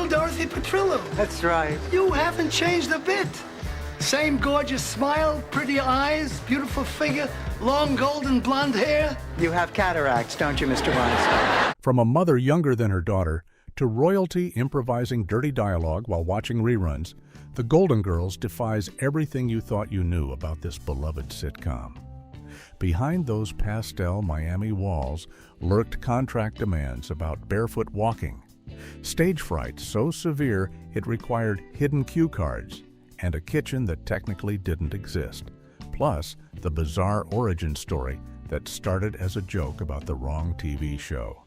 young Dorothy Petrillo. That's right. You haven't changed a bit. Same gorgeous smile, pretty eyes, beautiful figure, long golden blonde hair. You have cataracts, don't you, Mr. Weinstein? From a mother younger than her daughter to royalty improvising dirty dialogue while watching reruns, The Golden Girls defies everything you thought you knew about this beloved sitcom. Behind those pastel Miami walls lurked contract demands about barefoot walking, stage fright so severe it required hidden cue cards, and a kitchen that technically didn't exist, plus the bizarre origin story that started as a joke about the wrong TV show.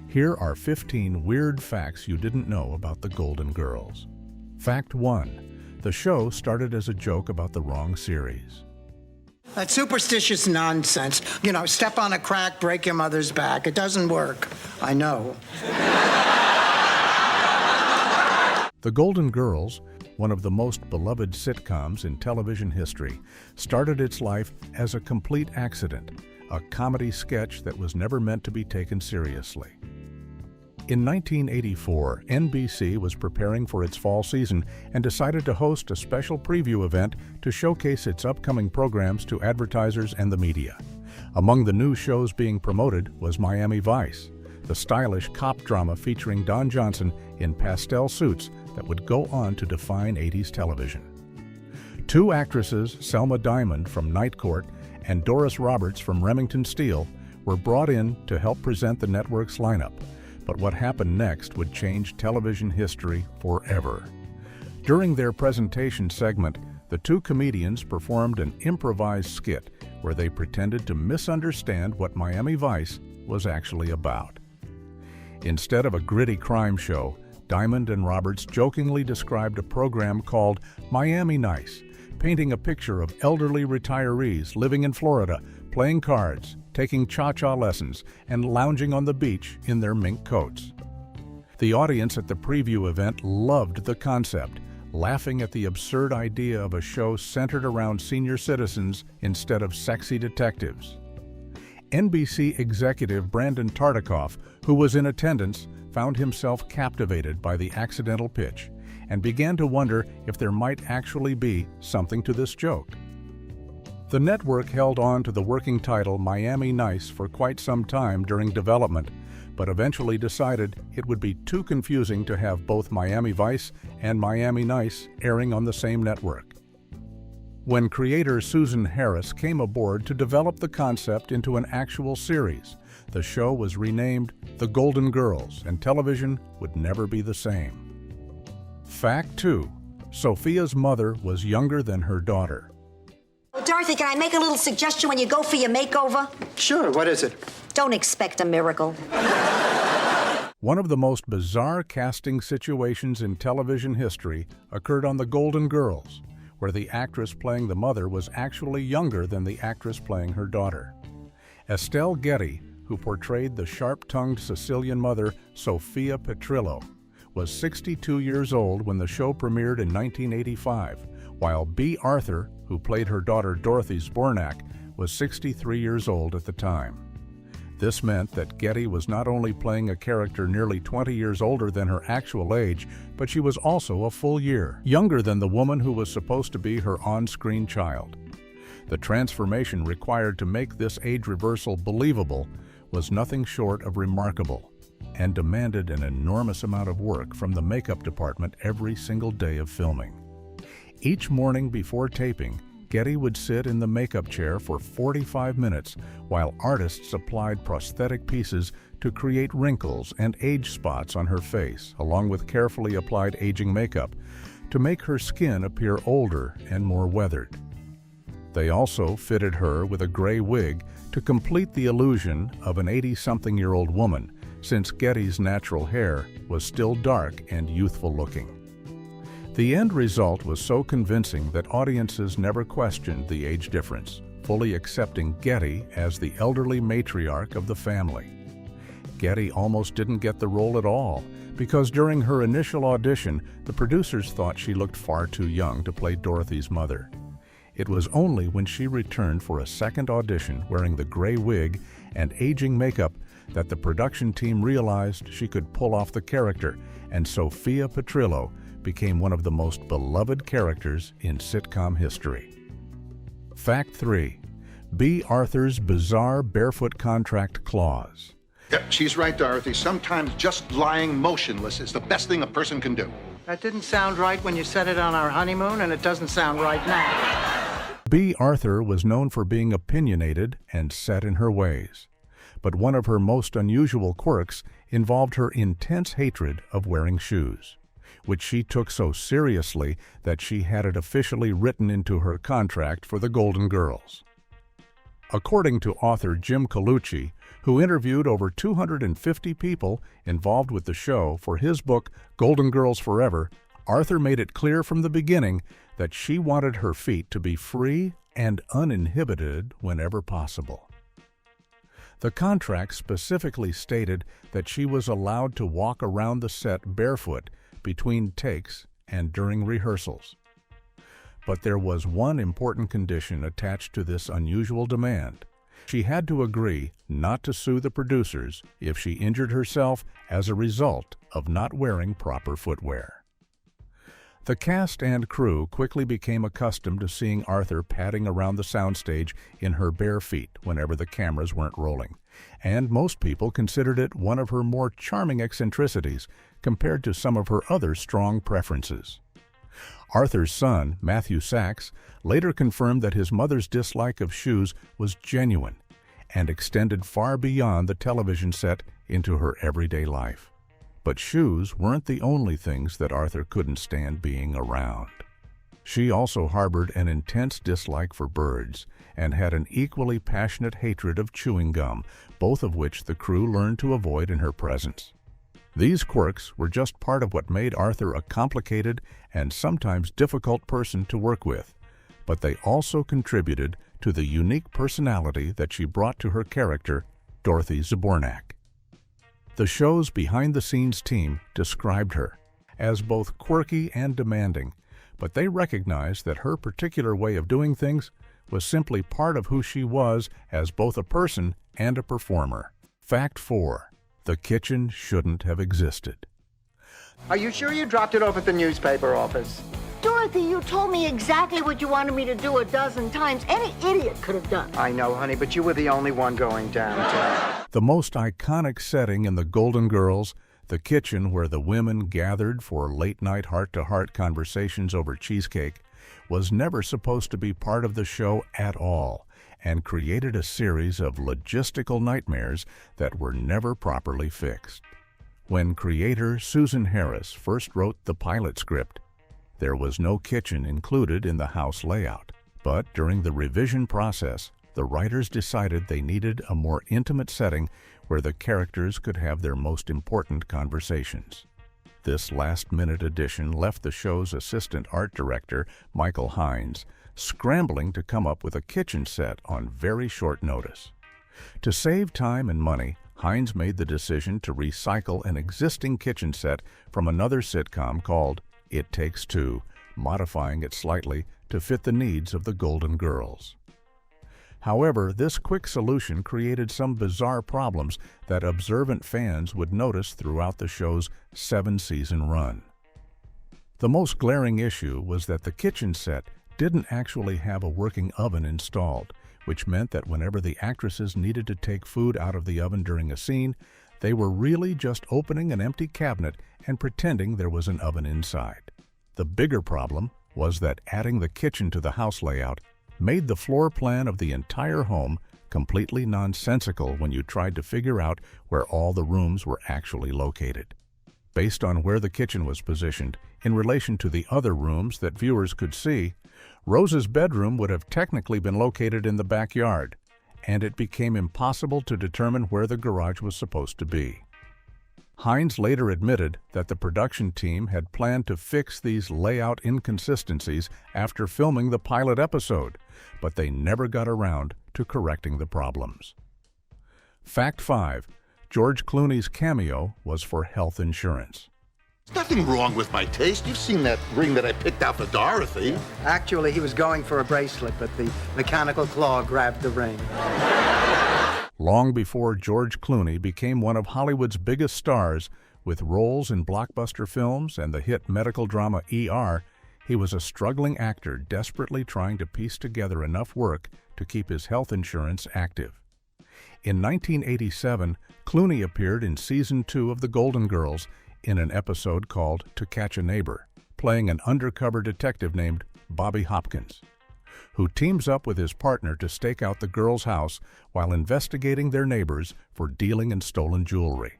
Here are 15 weird facts you didn't know about The Golden Girls. Fact 1. The show started as a joke about the wrong series. That superstitious nonsense. You know, step on a crack, break your mother's back. It doesn't work. I know. The Golden Girls, one of the most beloved sitcoms in television history, started its life as a complete accident, a comedy sketch that was never meant to be taken seriously. In 1984, NBC was preparing for its fall season and decided to host a special preview event to showcase its upcoming programs to advertisers and the media. Among the new shows being promoted was Miami Vice, the stylish cop drama featuring Don Johnson in pastel suits that would go on to define 80s television. Two actresses, Selma Diamond from Night Court and Doris Roberts from Remington Steele, were brought in to help present the network's lineup. But what happened next would change television history forever. During their presentation segment, the two comedians performed an improvised skit where they pretended to misunderstand what Miami Vice was actually about. Instead of a gritty crime show, Diamond and Roberts jokingly described a program called Miami Nice, painting a picture of elderly retirees living in Florida, playing cards, taking cha-cha lessons, and lounging on the beach in their mink coats. The audience at the preview event loved the concept, laughing at the absurd idea of a show centered around senior citizens instead of sexy detectives. NBC executive Brandon Tartikoff, who was in attendance, found himself captivated by the accidental pitch and began to wonder if there might actually be something to this joke. The network held on to the working title Miami Nice for quite some time during development, but eventually decided it would be too confusing to have both Miami Vice and Miami Nice airing on the same network. When creator Susan Harris came aboard to develop the concept into an actual series, the show was renamed The Golden Girls, and television would never be the same. Fact 2. Sophia's mother was younger than her daughter. Dorothy, can I make a little suggestion when you go for your makeover? Sure, what is it? Don't expect a miracle. One of the most bizarre casting situations in television history occurred on The Golden Girls, where the actress playing the mother was actually younger than the actress playing her daughter. Estelle Getty, who portrayed the sharp-tongued Sicilian mother Sophia Petrillo, was 62 years old when the show premiered in 1985, while Bea Arthur, who played her daughter Dorothy Zbornak, was 63 years old at the time. This meant that Getty was not only playing a character nearly 20 years older than her actual age, but she was also a full year younger than the woman who was supposed to be her on-screen child. The transformation required to make this age reversal believable was nothing short of remarkable, and demanded an enormous amount of work from the makeup department every single day of filming. Each morning before taping, Getty would sit in the makeup chair for 45 minutes while artists applied prosthetic pieces to create wrinkles and age spots on her face, along with carefully applied aging makeup to make her skin appear older and more weathered. They also fitted her with a gray wig to complete the illusion of an 80-something-year-old woman, since Getty's natural hair was still dark and youthful looking. The end result was so convincing that audiences never questioned the age difference, fully accepting Getty as the elderly matriarch of the family. Getty almost didn't get the role at all, because during her initial audition, the producers thought she looked far too young to play Dorothy's mother. It was only when she returned for a second audition wearing the gray wig and aging makeup that the production team realized she could pull off the character and Sophia Petrillo became one of the most beloved characters in sitcom history. Fact 3. B. Arthur's bizarre barefoot contract clause. Yeah, she's right, Dorothy. Sometimes just lying motionless is the best thing a person can do. That didn't sound right when you said it on our honeymoon, and it doesn't sound right now. B. Arthur was known for being opinionated and set in her ways. But one of her most unusual quirks involved her intense hatred of wearing shoes, which she took so seriously that she had it officially written into her contract for the Golden Girls. According to author Jim Colucci, who interviewed over 250 people involved with the show for his book Golden Girls Forever, Arthur made it clear from the beginning that she wanted her feet to be free and uninhibited whenever possible. The contract specifically stated that she was allowed to walk around the set barefoot between takes and during rehearsals. But there was one important condition attached to this unusual demand. She had to agree not to sue the producers if she injured herself as a result of not wearing proper footwear. The cast and crew quickly became accustomed to seeing Arthur padding around the soundstage in her bare feet whenever the cameras weren't rolling, and most people considered it one of her more charming eccentricities compared to some of her other strong preferences. Arthur's son, Matthew Sachs, later confirmed that his mother's dislike of shoes was genuine and extended far beyond the television set into her everyday life. But shoes weren't the only things that Arthur couldn't stand being around. She also harbored an intense dislike for birds and had an equally passionate hatred of chewing gum, both of which the crew learned to avoid in her presence. These quirks were just part of what made Arthur a complicated and sometimes difficult person to work with, but they also contributed to the unique personality that she brought to her character, Dorothy Zbornak. The show's behind-the-scenes team described her as both quirky and demanding, but they recognized that her particular way of doing things was simply part of who she was as both a person and a performer. Fact 4. The kitchen shouldn't have existed. Are you sure you dropped it off at the newspaper office? Dorothy, you told me exactly what you wanted me to do a dozen times. Any idiot could have done. I know, honey, but you were the only one going downtown. The most iconic setting in the Golden Girls, the kitchen where the women gathered for late-night heart-to-heart conversations over cheesecake, was never supposed to be part of the show at all, and created a series of logistical nightmares that were never properly fixed. When creator Susan Harris first wrote the pilot script, there was no kitchen included in the house layout. But during the revision process, the writers decided they needed a more intimate setting where the characters could have their most important conversations. This last-minute addition left the show's assistant art director, Michael Hines, scrambling to come up with a kitchen set on very short notice. To save time and money, Hines made the decision to recycle an existing kitchen set from another sitcom called It Takes Two, modifying it slightly to fit the needs of the Golden Girls. However, this quick solution created some bizarre problems that observant fans would notice throughout the show's 7-season run. The most glaring issue was that the kitchen set didn't actually have a working oven installed, which meant that whenever the actresses needed to take food out of the oven during a scene, they were really just opening an empty cabinet and pretending there was an oven inside. The bigger problem was that adding the kitchen to the house layout made the floor plan of the entire home completely nonsensical when you tried to figure out where all the rooms were actually located. Based on where the kitchen was positioned in relation to the other rooms that viewers could see, Rose's bedroom would have technically been located in the backyard, and it became impossible to determine where the garage was supposed to be. Hines later admitted that the production team had planned to fix these layout inconsistencies after filming the pilot episode, but they never got around to correcting the problems. Fact 5. George Clooney's cameo was for health insurance. There's nothing wrong with my taste. You've seen that ring that I picked out for Dorothy. Actually, he was going for a bracelet, but the mechanical claw grabbed the ring. Long before George Clooney became one of Hollywood's biggest stars, With roles in blockbuster films and the hit medical drama ER, he was a struggling actor desperately trying to piece together enough work to keep his health insurance active. In 1987, Clooney appeared in Season 2 of The Golden Girls in an episode called To Catch a Neighbor, playing an undercover detective named Bobby Hopkins, who teams up with his partner to stake out the girls' house while investigating their neighbors for dealing in stolen jewelry.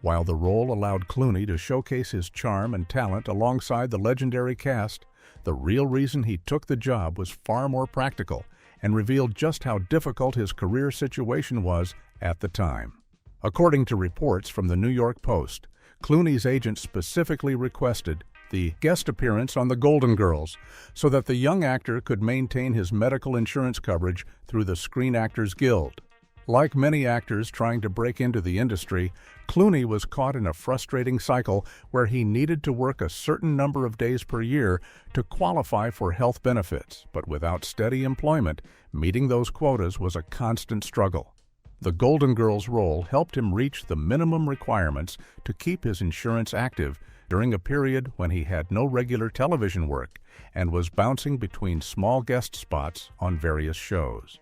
While the role allowed Clooney to showcase his charm and talent alongside the legendary cast, the real reason he took the job was far more practical and revealed just how difficult his career situation was at the time. According to reports from the New York Post, Clooney's agent specifically requested the guest appearance on The Golden Girls so that the young actor could maintain his medical insurance coverage through the Screen Actors Guild. Like many actors trying to break into the industry, Clooney was caught in a frustrating cycle where he needed to work a certain number of days per year to qualify for health benefits, but without steady employment, meeting those quotas was a constant struggle. The Golden Girls role helped him reach the minimum requirements to keep his insurance active during a period when he had no regular television work and was bouncing between small guest spots on various shows.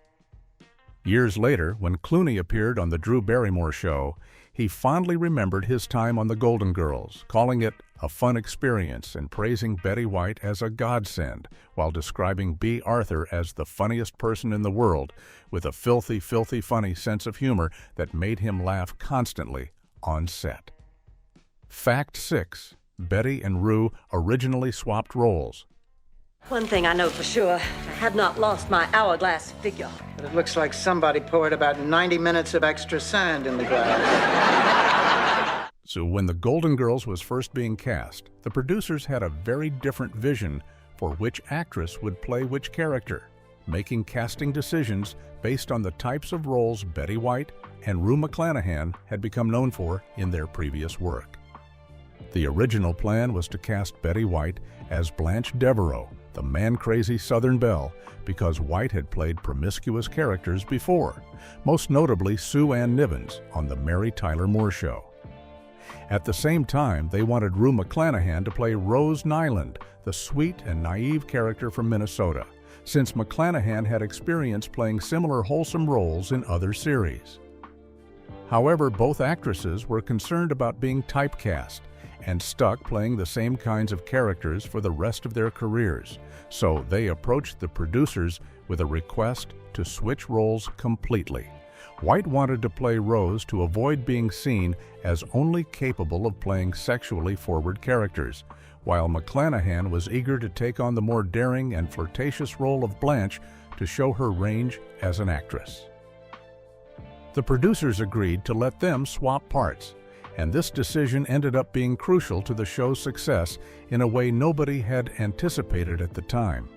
Years later, when Clooney appeared on The Drew Barrymore Show, he fondly remembered his time on The Golden Girls, calling it a fun experience and praising Betty White as a godsend, while describing Bea Arthur as the funniest person in the world, with a filthy, filthy funny sense of humor that made him laugh constantly on set. Fact 6. Betty and Rue originally swapped roles. One thing I know for sure, I have not lost my hourglass figure. But it looks like somebody poured about 90 minutes of extra sand in the glass. So when The Golden Girls was first being cast, the producers had a very different vision for which actress would play which character, making casting decisions based on the types of roles Betty White and Rue McClanahan had become known for in their previous work. The original plan was to cast Betty White as Blanche Devereaux, the man-crazy Southern belle, because White had played promiscuous characters before, most notably Sue Ann Nivens on The Mary Tyler Moore Show. At the same time, they wanted Rue McClanahan to play Rose Nyland, the sweet and naive character from Minnesota, since McClanahan had experience playing similar wholesome roles in other series. However, both actresses were concerned about being typecast and stuck playing the same kinds of characters for the rest of their careers, so they approached the producers with a request to switch roles completely. White wanted to play Rose to avoid being seen as only capable of playing sexually forward characters, while McClanahan was eager to take on the more daring and flirtatious role of Blanche to show her range as an actress. The producers agreed to let them swap parts, and this decision ended up being crucial to the show's success in a way nobody had anticipated at the time.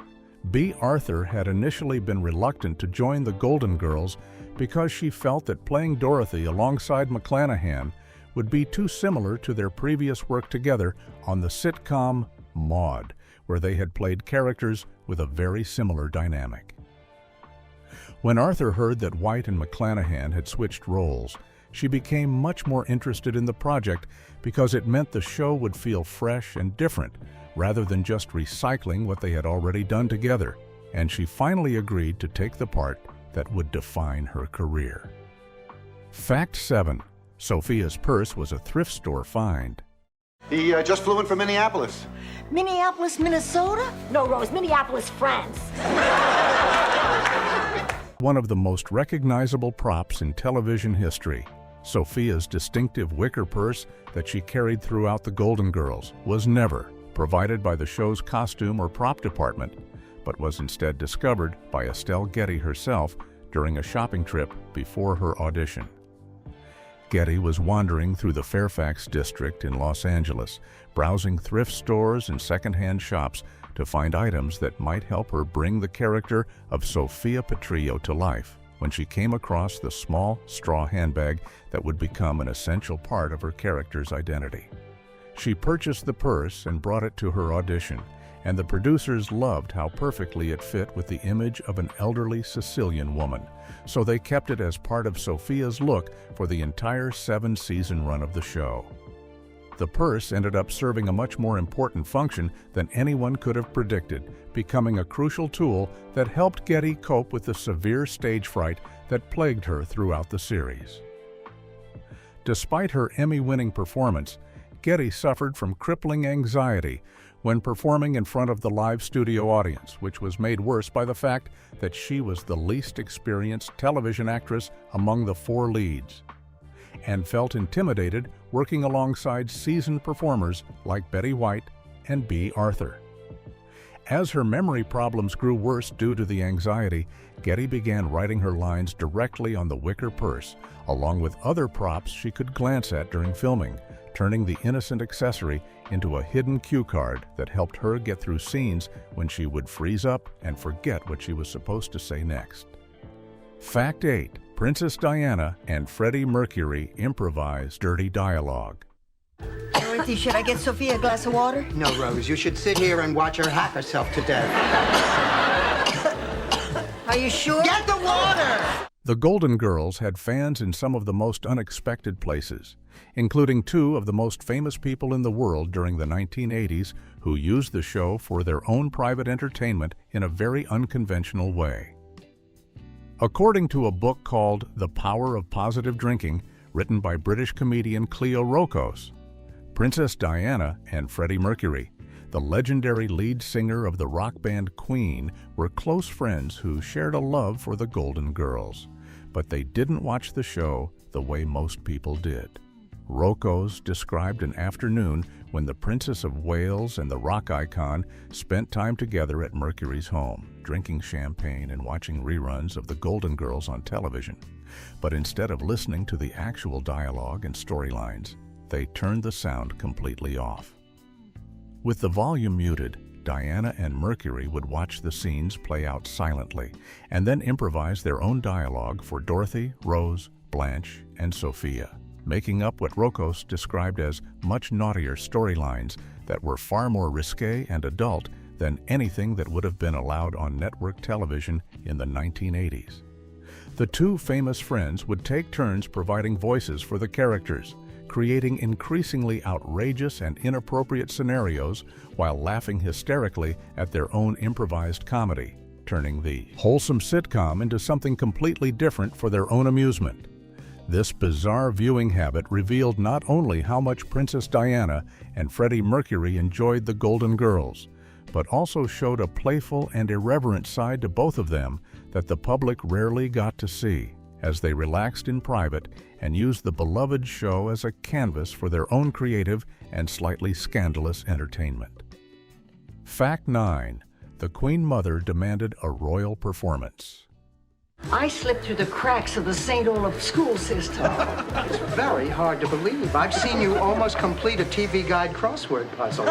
Bea Arthur had initially been reluctant to join the Golden Girls because she felt that playing Dorothy alongside McClanahan would be too similar to their previous work together on the sitcom Maude, where they had played characters with a very similar dynamic. When Arthur heard that White and McClanahan had switched roles, she became much more interested in the project because it meant the show would feel fresh and different, rather than just recycling what they had already done together, and she finally agreed to take the part that would define her career. Fact 7. Sophia's purse was a thrift store find. He just flew in from Minneapolis. Minneapolis, Minnesota? No, Rose, Minneapolis, France. One of the most recognizable props in television history, Sophia's distinctive wicker purse that she carried throughout The Golden Girls was never provided by the show's costume or prop department, but was instead discovered by Estelle Getty herself during a shopping trip before her audition. Getty was wandering through the Fairfax district in Los Angeles, browsing thrift stores and secondhand shops to find items that might help her bring the character of Sophia Petrillo to life when she came across the small straw handbag that would become an essential part of her character's identity. She purchased the purse and brought it to her audition, and the producers loved how perfectly it fit with the image of an elderly Sicilian woman, so they kept it as part of Sophia's look for the entire 7-season run of the show. The purse ended up serving a much more important function than anyone could have predicted, becoming a crucial tool that helped Getty cope with the severe stage fright that plagued her throughout the series. Despite her Emmy-winning performance, Getty suffered from crippling anxiety when performing in front of the live studio audience, which was made worse by the fact that she was the least experienced television actress among the 4 leads, and felt intimidated working alongside seasoned performers like Betty White and Bea Arthur. As her memory problems grew worse due to the anxiety, Getty began writing her lines directly on the wicker purse, along with other props she could glance at during filming, turning the innocent accessory into a hidden cue card that helped her get through scenes when she would freeze up and forget what she was supposed to say next. Fact 8. Princess Diana and Freddie Mercury improvise dirty dialogue. Dorothy, should I get Sophia a glass of water? No, Rose, you should sit here and watch her hack herself to death. Are you sure? Get the water! The Golden Girls had fans in some of the most unexpected places, including 2 of the most famous people in the world during the 1980s who used the show for their own private entertainment in a very unconventional way. According to a book called The Power of Positive Drinking, written by British comedian Cleo Rokos, Princess Diana and Freddie Mercury, the legendary lead singer of the rock band Queen, were close friends who shared a love for the Golden Girls, but they didn't watch the show the way most people did. Rokos described an afternoon when the Princess of Wales and the rock icon spent time together at Mercury's home, drinking champagne and watching reruns of the Golden Girls on television. But instead of listening to the actual dialogue and storylines, they turned the sound completely off. With the volume muted, Diana and Mercury would watch the scenes play out silently and then improvise their own dialogue for Dorothy, Rose, Blanche, and Sophia, making up what Rokos described as much naughtier storylines that were far more risque and adult than anything that would have been allowed on network television in the 1980s. The 2 famous friends would take turns providing voices for the characters, creating increasingly outrageous and inappropriate scenarios while laughing hysterically at their own improvised comedy, turning the wholesome sitcom into something completely different for their own amusement. This bizarre viewing habit revealed not only how much Princess Diana and Freddie Mercury enjoyed the Golden Girls, but also showed a playful and irreverent side to both of them that the public rarely got to see, as they relaxed in private and used the beloved show as a canvas for their own creative and slightly scandalous entertainment. Fact 9. The Queen Mother demanded a royal performance. I slipped through the cracks of the St. Olaf school system. It's very hard to believe. I've seen you almost complete a TV Guide crossword puzzle.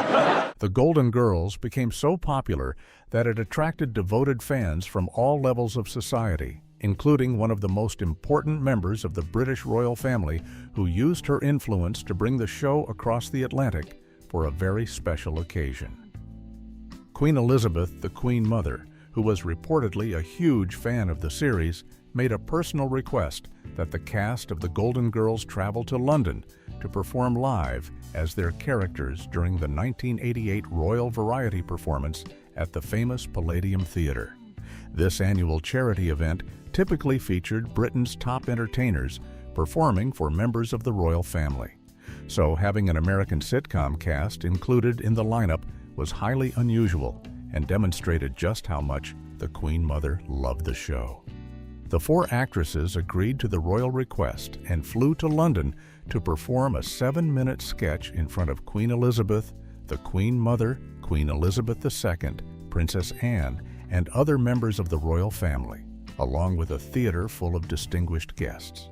The Golden Girls became so popular that it attracted devoted fans from all levels of society, including one of the most important members of the British royal family who used her influence to bring the show across the Atlantic for a very special occasion. Queen Elizabeth, the Queen Mother, who was reportedly a huge fan of the series, made a personal request that the cast of the Golden Girls travel to London to perform live as their characters during the 1988 Royal Variety performance at the famous Palladium Theatre. This annual charity event typically featured Britain's top entertainers performing for members of the royal family. So having an American sitcom cast included in the lineup was highly unusual and demonstrated just how much the Queen Mother loved the show. The 4 actresses agreed to the royal request and flew to London to perform a 7-minute sketch in front of Queen Elizabeth, the Queen Mother, Queen Elizabeth II, Princess Anne, and other members of the royal family, along with a theater full of distinguished guests.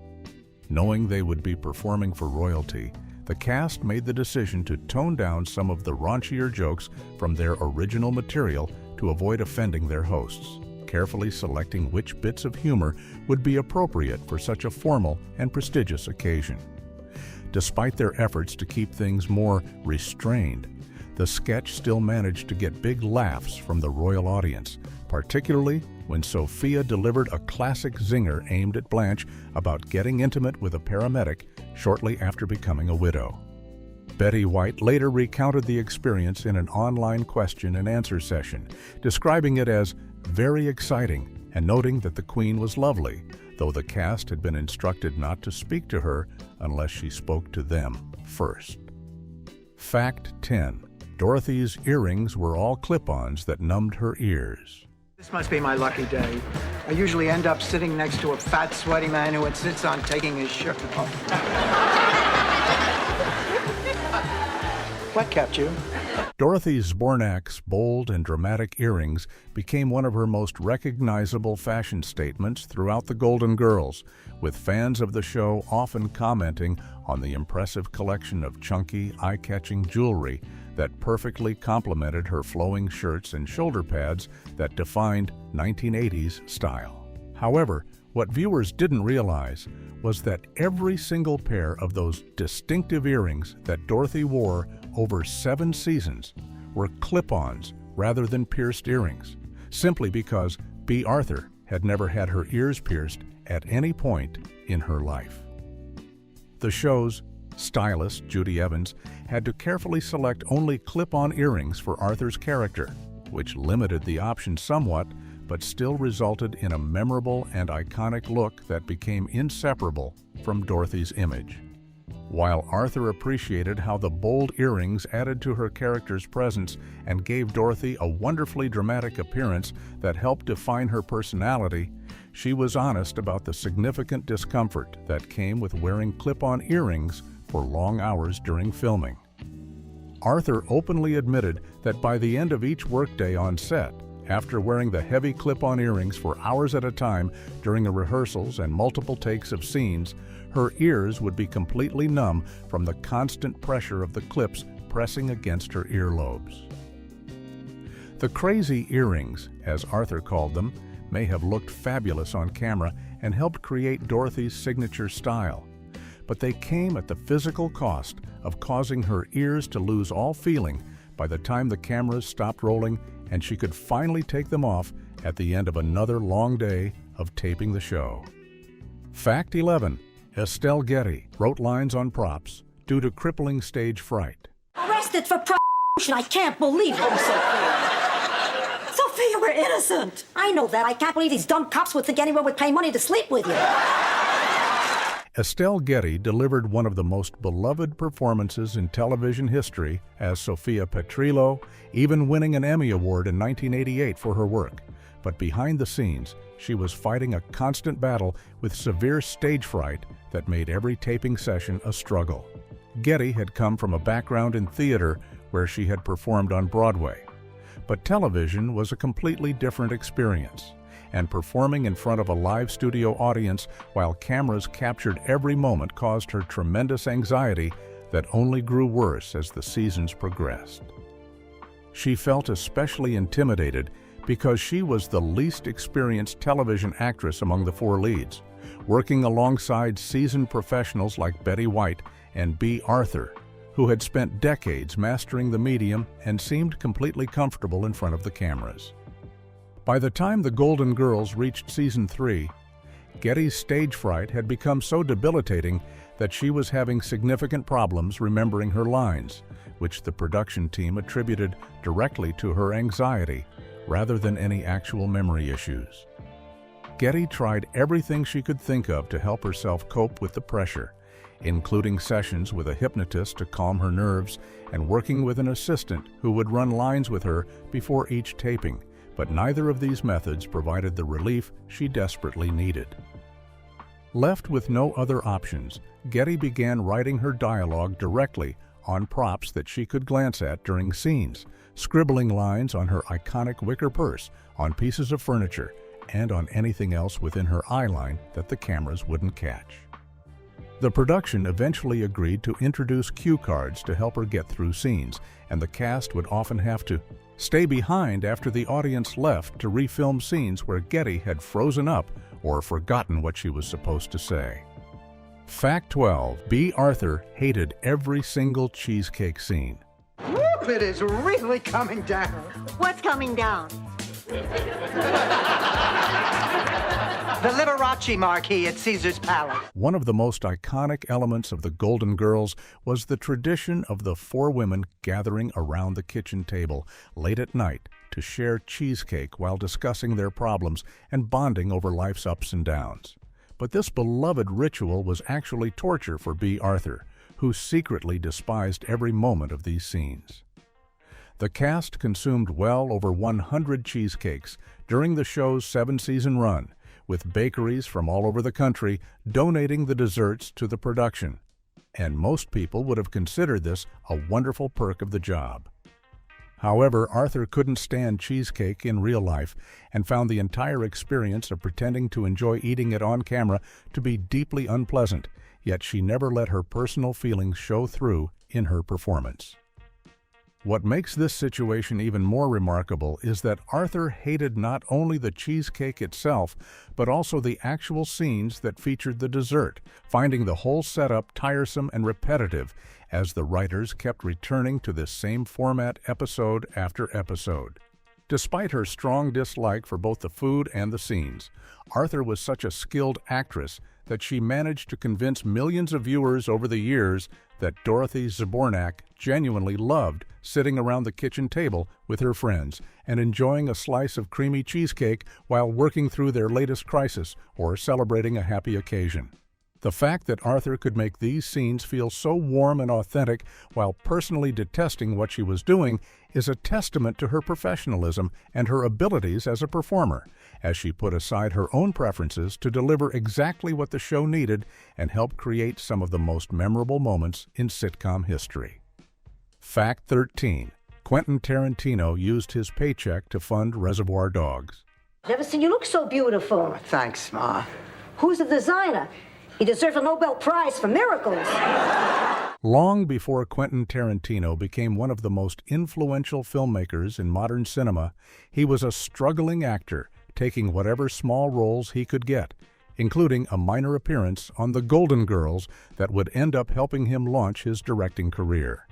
Knowing they would be performing for royalty, the cast made the decision to tone down some of the raunchier jokes from their original material to avoid offending their hosts, carefully selecting which bits of humor would be appropriate for such a formal and prestigious occasion. Despite their efforts to keep things more restrained, the sketch still managed to get big laughs from the royal audience, particularly when Sophia delivered a classic zinger aimed at Blanche about getting intimate with a paramedic shortly after becoming a widow. Betty White later recounted the experience in an online question and answer session, describing it as very exciting and noting that the Queen was lovely, though the cast had been instructed not to speak to her unless she spoke to them first. Fact 10. Dorothy's earrings were all clip-ons that numbed her ears. This must be my lucky day. I usually end up sitting next to a fat, sweaty man who insists on taking his shirt off. What kept you? Dorothy Zbornak's bold and dramatic earrings became one of her most recognizable fashion statements throughout the Golden Girls, with fans of the show often commenting on the impressive collection of chunky, eye-catching jewelry that perfectly complemented her flowing shirts and shoulder pads that defined 1980s style. However, what viewers didn't realize was that every single pair of those distinctive earrings that Dorothy wore over 7 seasons were clip-ons rather than pierced earrings, simply because Bea Arthur had never had her ears pierced at any point in her life. The show's stylist, Judy Evans, had to carefully select only clip-on earrings for Arthur's character, which limited the options somewhat, but still resulted in a memorable and iconic look that became inseparable from Dorothy's image. While Arthur appreciated how the bold earrings added to her character's presence and gave Dorothy a wonderfully dramatic appearance that helped define her personality, she was honest about the significant discomfort that came with wearing clip-on earrings for long hours during filming. Arthur openly admitted that by the end of each workday on set, after wearing the heavy clip-on earrings for hours at a time during the rehearsals and multiple takes of scenes, her ears would be completely numb from the constant pressure of the clips pressing against her earlobes. The crazy earrings, as Arthur called them, may have looked fabulous on camera and helped create Dorothy's signature style, but they came at the physical cost of causing her ears to lose all feeling by the time the cameras stopped rolling and she could finally take them off at the end of another long day of taping the show. Fact 11. Estelle Getty wrote lines on props due to crippling stage fright. Arrested for prostitution. I can't believe it, Sophia. Sophia, we're innocent. I know that. I can't believe these dumb cops would think anyone would pay money to sleep with you. Estelle Getty delivered one of the most beloved performances in television history as Sophia Petrillo, even winning an Emmy Award in 1988 for her work. But behind the scenes, she was fighting a constant battle with severe stage fright that made every taping session a struggle. Getty had come from a background in theater where she had performed on Broadway. But television was a completely different experience, and performing in front of a live studio audience while cameras captured every moment caused her tremendous anxiety that only grew worse as the seasons progressed. She felt especially intimidated because she was the least experienced television actress among the 4 leads, working alongside seasoned professionals like Betty White and Bea Arthur, who had spent decades mastering the medium and seemed completely comfortable in front of the cameras. By the time the Golden Girls reached season 3, Getty's stage fright had become so debilitating that she was having significant problems remembering her lines, which the production team attributed directly to her anxiety rather than any actual memory issues. Getty tried everything she could think of to help herself cope with the pressure, including sessions with a hypnotist to calm her nerves and working with an assistant who would run lines with her before each taping, but neither of these methods provided the relief she desperately needed. Left with no other options, Getty began writing her dialogue directly on props that she could glance at during scenes, scribbling lines on her iconic wicker purse, on pieces of furniture, and on anything else within her eyeline that the cameras wouldn't catch. The production eventually agreed to introduce cue cards to help her get through scenes, and the cast would often have to stay behind after the audience left to refilm scenes where Getty had frozen up or forgotten what she was supposed to say. Fact 12. Bea Arthur hated every single cheesecake scene. Whoop, it is really coming down. What's coming down? The Liberace marquee at Caesar's Palace. One of the most iconic elements of the Golden Girls was the tradition of the four women gathering around the kitchen table late at night to share cheesecake while discussing their problems and bonding over life's ups and downs. But this beloved ritual was actually torture for Bea Arthur, who secretly despised every moment of these scenes. The cast consumed well over 100 cheesecakes during the show's 7-season run, with bakeries from all over the country donating the desserts to the production. And most people would have considered this a wonderful perk of the job. However, Arthur couldn't stand cheesecake in real life and found the entire experience of pretending to enjoy eating it on camera to be deeply unpleasant, yet she never let her personal feelings show through in her performance. What makes this situation even more remarkable is that Arthur hated not only the cheesecake itself, but also the actual scenes that featured the dessert, finding the whole setup tiresome and repetitive as the writers kept returning to this same format episode after episode. Despite her strong dislike for both the food and the scenes, Arthur was such a skilled actress that she managed to convince millions of viewers over the years that Dorothy Zbornak genuinely loved sitting around the kitchen table with her friends and enjoying a slice of creamy cheesecake while working through their latest crisis or celebrating a happy occasion. The fact that Arthur could make these scenes feel so warm and authentic while personally detesting what she was doing is a testament to her professionalism and her abilities as a performer, as she put aside her own preferences to deliver exactly what the show needed and help create some of the most memorable moments in sitcom history. Fact 13. Quentin Tarantino used his paycheck to fund Reservoir Dogs. Never seen you look so beautiful. Thanks, Ma. Who's the designer? He deserves a Nobel Prize for miracles. Long before Quentin Tarantino became one of the most influential filmmakers in modern cinema, he was a struggling actor, taking whatever small roles he could get, including a minor appearance on The Golden Girls that would end up helping him launch his directing career.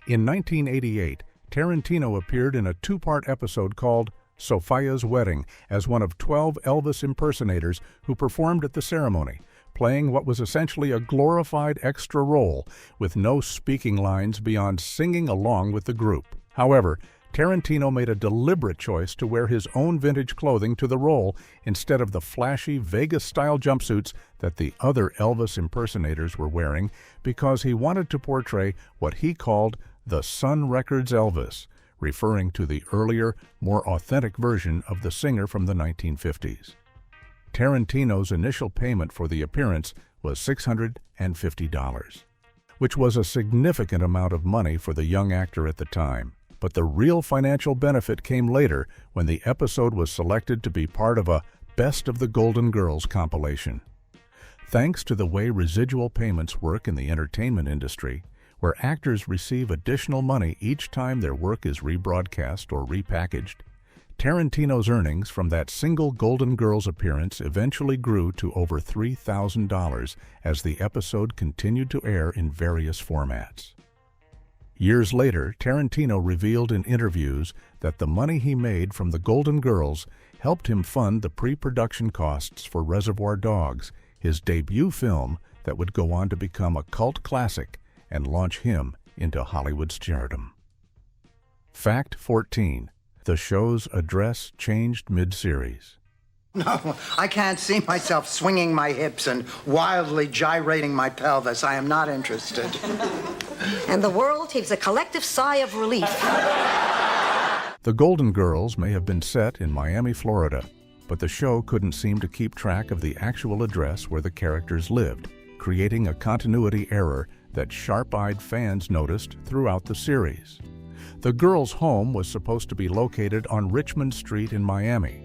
In 1988, Tarantino appeared in a 2-part episode called Sophia's Wedding as one of 12 Elvis impersonators who performed at the ceremony, playing what was essentially a glorified extra role with no speaking lines beyond singing along with the group. However, Tarantino made a deliberate choice to wear his own vintage clothing to the role instead of the flashy Vegas-style jumpsuits that the other Elvis impersonators were wearing because he wanted to portray what he called the Sun Records Elvis, referring to the earlier, more authentic version of the singer from the 1950s. Tarantino's initial payment for the appearance was $650, which was a significant amount of money for the young actor at the time. But the real financial benefit came later when the episode was selected to be part of a Best of the Golden Girls compilation. Thanks to the way residual payments work in the entertainment industry, where actors receive additional money each time their work is rebroadcast or repackaged, Tarantino's earnings from that single Golden Girls appearance eventually grew to over $3,000 as the episode continued to air in various formats. Years later, Tarantino revealed in interviews that the money he made from The Golden Girls helped him fund the pre-production costs for Reservoir Dogs, his debut film that would go on to become a cult classic and launch him into Hollywood stardom. Fact 14. The show's address changed mid-series. No, I can't see myself swinging my hips and wildly gyrating my pelvis. I am not interested. And the world heaves a collective sigh of relief. The Golden Girls may have been set in Miami, Florida, but the show couldn't seem to keep track of the actual address where the characters lived, creating a continuity error that sharp-eyed fans noticed throughout the series. The girls' home was supposed to be located on Richmond Street in Miami,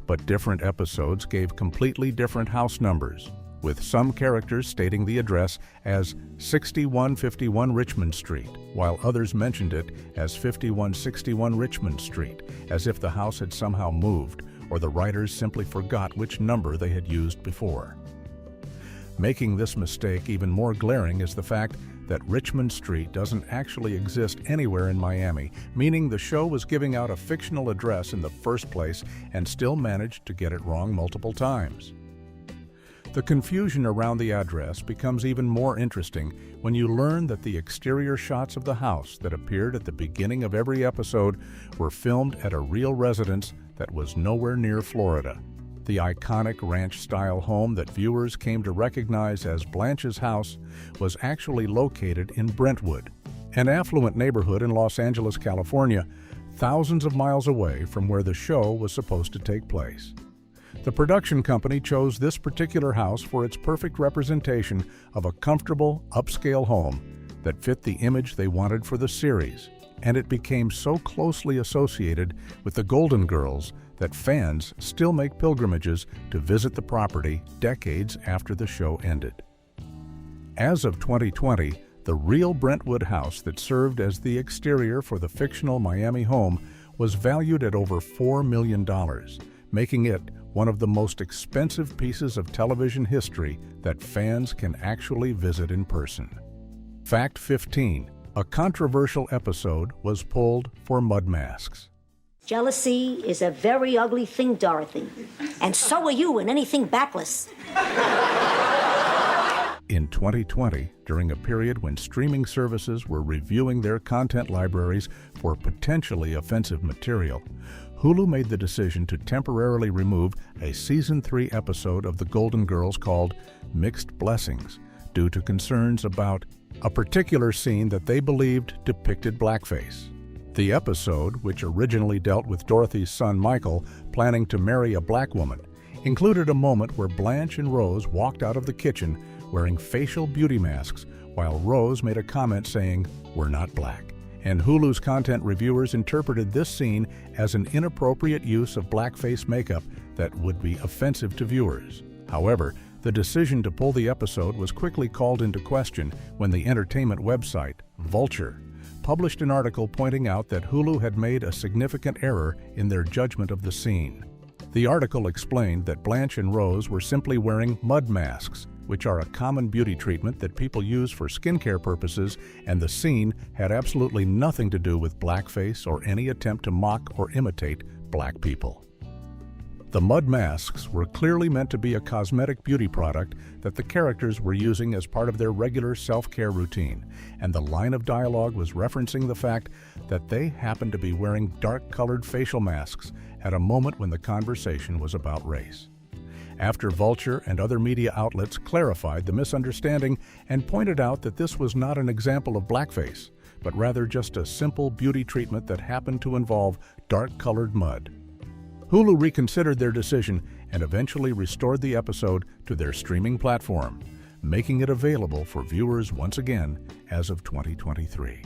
but different episodes gave completely different house numbers, with some characters stating the address as 6151 Richmond Street, while others mentioned it as 5161 Richmond Street, as if the house had somehow moved or the writers simply forgot which number they had used before. Making this mistake even more glaring is the fact that Richmond Street doesn't actually exist anywhere in Miami, meaning the show was giving out a fictional address in the first place and still managed to get it wrong multiple times. The confusion around the address becomes even more interesting when you learn that the exterior shots of the house that appeared at the beginning of every episode were filmed at a real residence that was nowhere near Florida. The iconic ranch-style home that viewers came to recognize as Blanche's house was actually located in Brentwood, an affluent neighborhood in Los Angeles, California, thousands of miles away from where the show was supposed to take place. The production company chose this particular house for its perfect representation of a comfortable, upscale home that fit the image they wanted for the series, and it became so closely associated with the Golden Girls that fans still make pilgrimages to visit the property decades after the show ended. As of 2020, the real Brentwood house that served as the exterior for the fictional Miami home was valued at over $4 million, making it one of the most expensive pieces of television history that fans can actually visit in person. Fact 15. A controversial episode was pulled for mud masks. Jealousy is a very ugly thing, Dorothy. And so are you and anything backless. In 2020, during a period when streaming services were reviewing their content libraries for potentially offensive material, Hulu made the decision to temporarily remove a Season 3 episode of The Golden Girls called Mixed Blessings due to concerns about a particular scene that they believed depicted blackface. The episode, which originally dealt with Dorothy's son Michael planning to marry a black woman, included a moment where Blanche and Rose walked out of the kitchen wearing facial beauty masks while Rose made a comment saying, "We're not black." And Hulu's content reviewers interpreted this scene as an inappropriate use of blackface makeup that would be offensive to viewers. However, the decision to pull the episode was quickly called into question when the entertainment website, Vulture, published an article pointing out that Hulu had made a significant error in their judgment of the scene. The article explained that Blanche and Rose were simply wearing mud masks, which are a common beauty treatment that people use for skincare purposes, and the scene had absolutely nothing to do with blackface or any attempt to mock or imitate black people. The mud masks were clearly meant to be a cosmetic beauty product that the characters were using as part of their regular self-care routine, and the line of dialogue was referencing the fact that they happened to be wearing dark-colored facial masks at a moment when the conversation was about race. After Vulture and other media outlets clarified the misunderstanding and pointed out that this was not an example of blackface, but rather just a simple beauty treatment that happened to involve dark-colored mud. Hulu reconsidered their decision and eventually restored the episode to their streaming platform, making it available for viewers once again as of 2023.